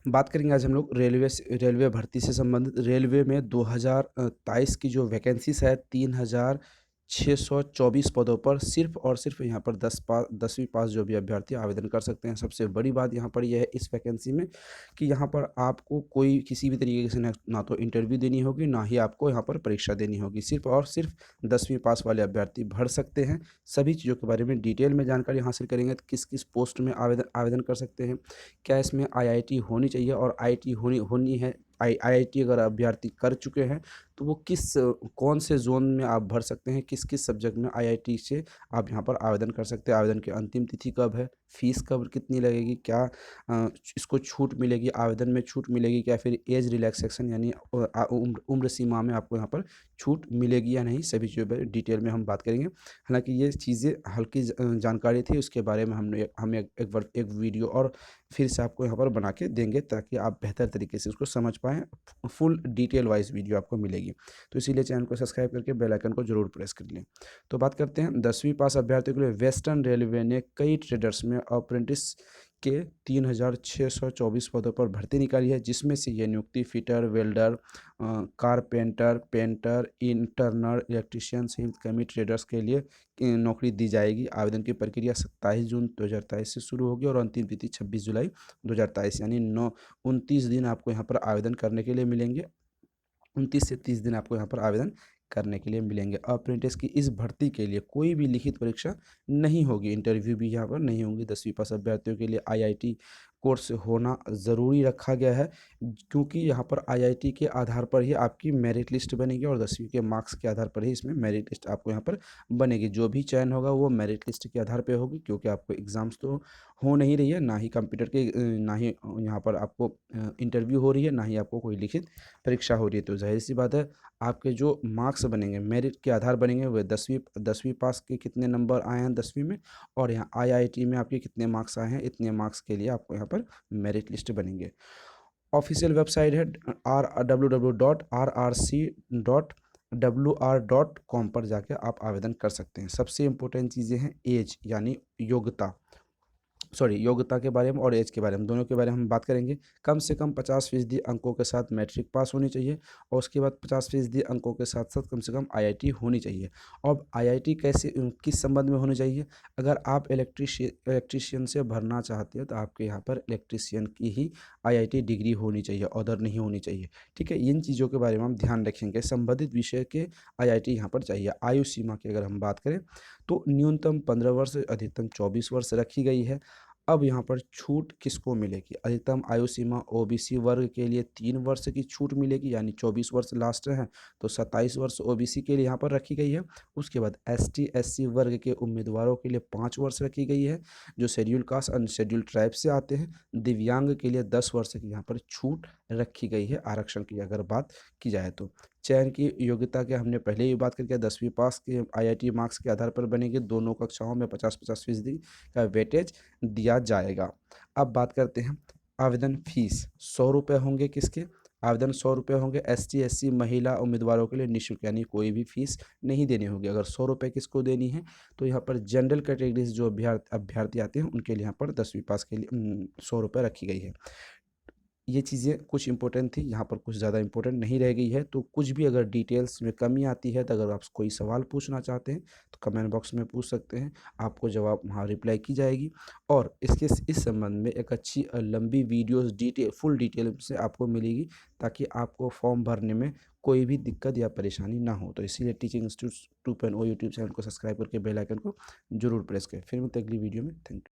बात करेंगे आज हम लोग रेलवे भर्ती से संबंधित। रेलवे में 2023 की जो वैकेंसीज़ है 3624 पदों पर सिर्फ़ और सिर्फ़ यहाँ पर 10वीं पास जो भी अभ्यर्थी आवेदन कर सकते हैं। सबसे बड़ी बात यहाँ पर ये है इस वैकेंसी में कि यहाँ पर आपको कोई किसी भी तरीके से ना तो इंटरव्यू देनी होगी, ना ही आपको यहाँ पर परीक्षा देनी होगी। सिर्फ़ और सिर्फ़ 10वीं पास वाले अभ्यर्थी भर सकते हैं। सभी चीज़ों के बारे में डिटेल में जानकारी हासिल करेंगे, तो किस-किस पोस्ट में आवेदन आवेदन कर सकते हैं। क्या इसमें आईआईटी होनी चाहिए और आईटी होनी है। आईआईटी अगर अभ्यर्थी कर चुके हैं तो वो कौन से ज़ोन में आप भर सकते हैं, किस-किस सब्जेक्ट में आईआईटी से आप यहाँ पर आवेदन कर सकते हैं। आवेदन की अंतिम तिथि कब है? फ़ीस कब कितनी लगेगी? क्या इसको छूट मिलेगी, आवेदन में छूट मिलेगी क्या फिर ऐज रिलैक्सेशन यानी उम्र सीमा में आपको यहाँ पर छूट मिलेगी या नहीं? सभी चीज़ों पर डिटेल में हम बात करेंगे। हालाँकि ये चीज़ें हल्की जानकारी थी, उसके बारे में हम एक वीडियो और फिर से आपको यहाँ पर बना के देंगे ताकि आप बेहतर तरीके से उसको समझ पाएँ। फुल डिटेल वाइज़ वीडियो आपको मिलेगी। तो इसीलिए चैनल को सब्सक्राइब करके बेल आइकन को ज़रूर प्रेस कर लें। तो बात करते हैं 10वीं पास अभ्यर्थियों के लिए वेस्टर्न रेलवे ने कई ट्रेडर्स में अप्रेंटिस के 3624 पदों पर भर्ती निकाली है, जिसमें से ये नियुक्ति फिटर, वेल्डर, कारपेंटर, पेंटर, इंटर्नर, इलेक्ट्रीशियन सहित कई ट्रेडर्स के लिए नौकरी दी जाएगी। आवेदन की प्रक्रिया 27 जून 2023 से शुरू होगी और अंतिम तिथि 26 जुलाई 2023 यानी 29 दिन आपको यहाँ पर आवेदन करने के लिए मिलेंगे। 29 से 30 दिन आपको यहाँ पर आवेदन करने के लिए मिलेंगे। अप्रेंटिस की इस भर्ती के लिए कोई भी लिखित परीक्षा नहीं होगी, इंटरव्यू भी यहाँ पर नहीं होंगी। 10वीं पास अभ्यर्थियों के लिए आईआईटी कोर्स होना ज़रूरी रखा गया है, क्योंकि यहाँ पर आईआईटी के आधार पर ही आपकी मेरिट लिस्ट बनेगी और 10वीं के मार्क्स के आधार पर ही इसमें मेरिट लिस्ट आपको यहाँ पर बनेगी। जो भी चयन होगा वो मेरिट लिस्ट के आधार पे होगी, क्योंकि आपको एग्ज़ाम्स तो हो नहीं रही है, ना ही कंप्यूटर के ना ही यहाँ पर आपको इंटरव्यू हो रही है, ना ही आपको कोई लिखित परीक्षा हो रही है। तो ज़ाहिर-सी बात है, आपके जो मार्क्स बनेंगे, मेरिट के आधार बनेंगे, वो 10वीं पास के कितने नंबर आए हैं 10वीं में और यहाँ आईआईटी में आपके कितने मार्क्स आए हैं, इतने मार्क्स के लिए आपको यहाँ पर मेरिट लिस्ट बनेंगे। ऑफ़िशियल वेबसाइट है www.rrc.wr.com पर जाके आप आवेदन कर सकते हैं। सबसे इम्पोर्टेंट चीज़ें हैं ऐज यानी योग्यता के बारे में और ऐज के बारे में, दोनों के बारे में हम बात करेंगे। कम से कम 50% अंकों के साथ मैट्रिक पास होनी चाहिए और उसके बाद 50% अंकों के साथ-साथ कम से कम आईआईटी होनी चाहिए। अब आईआईटी किस संबंध में होनी चाहिए? अगर आप इलेक्ट्रीशियन से भरना चाहते हो तो आपके यहाँ पर इलेक्ट्रीशियन की ही आईआईटी डिग्री होनी चाहिए, अदर नहीं होनी चाहिए। ठीक है? इन चीज़ों के बारे में हम ध्यान रखेंगे। संबंधित विषय के आईआईटी यहाँ पर चाहिए। आयु सीमा की अगर हम बात करें तो न्यूनतम 15 वर्ष, अधिकतम 24 वर्ष रखी गई है। अब यहाँ पर छूट किसको मिलेगी? अधिकतम आयु सीमा ओबीसी वर्ग के लिए 3 वर्ष की छूट मिलेगी, यानी 24 वर्ष लास्ट है, तो 27 वर्ष ओबीसी के लिए यहाँ पर रखी गई है। उसके बाद एसटी, एससी वर्ग के उम्मीदवारों के लिए 5 वर्ष रखी गई है, जो schedule caste and schedule tribe से आते हैं। दिव्यांग के लिए 10 वर्ष की यहाँ पर छूट रखी गई है, आरक्षण की अगर बात की जाए तो। चयन की योग्यता की हमने पहले ही बात करके 10वीं पास के आईआईटी मार्क्स के आधार पर बनेगी। दोनों कक्षाओं में 50-50% का वेटेज दिया जाएगा। अब बात करते हैं आवेदन फ़ीस। ₹100 होंगे किसके? आवेदन ₹100 होंगे। एसटी, एससी महिला उम्मीदवारों के लिए निःशुल्क, यानी कोई भी फ़ीस नहीं देनी होगी। अगर ₹100 किसको देनी है, तो यहाँ पर जनरल कैटेगरी से जो अभ्यर्थी आते हैं उनके लिए यहाँ पर 10वीं पास के लिए ₹100 रखी गई है। ये चीज़ें कुछ इम्पोर्टेंट थी, यहाँ पर कुछ ज़्यादा इम्पोर्टेंट नहीं रह गई है। तो कुछ भी अगर डिटेल्स में कमी आती है, तो अगर आप कोई सवाल पूछना चाहते हैं तो कमेंट बॉक्स में पूछ सकते हैं, आपको जवाब वहाँ रिप्लाई की जाएगी। और इस संबंध में एक अच्छी लंबी वीडियोस फुल डिटेल से आपको मिलेगी, ताकि आपको फॉर्म भरने में कोई भी दिक्कत या परेशानी ना हो। तो इसीलिए टीचिंग इंस्टीट्यूट 2.0 यूट्यूब चैनल को सब्सक्राइब करके बेल आइकन को जरूर प्रेस करें। फिर मिलते हैं अगली वीडियो में। Thank you.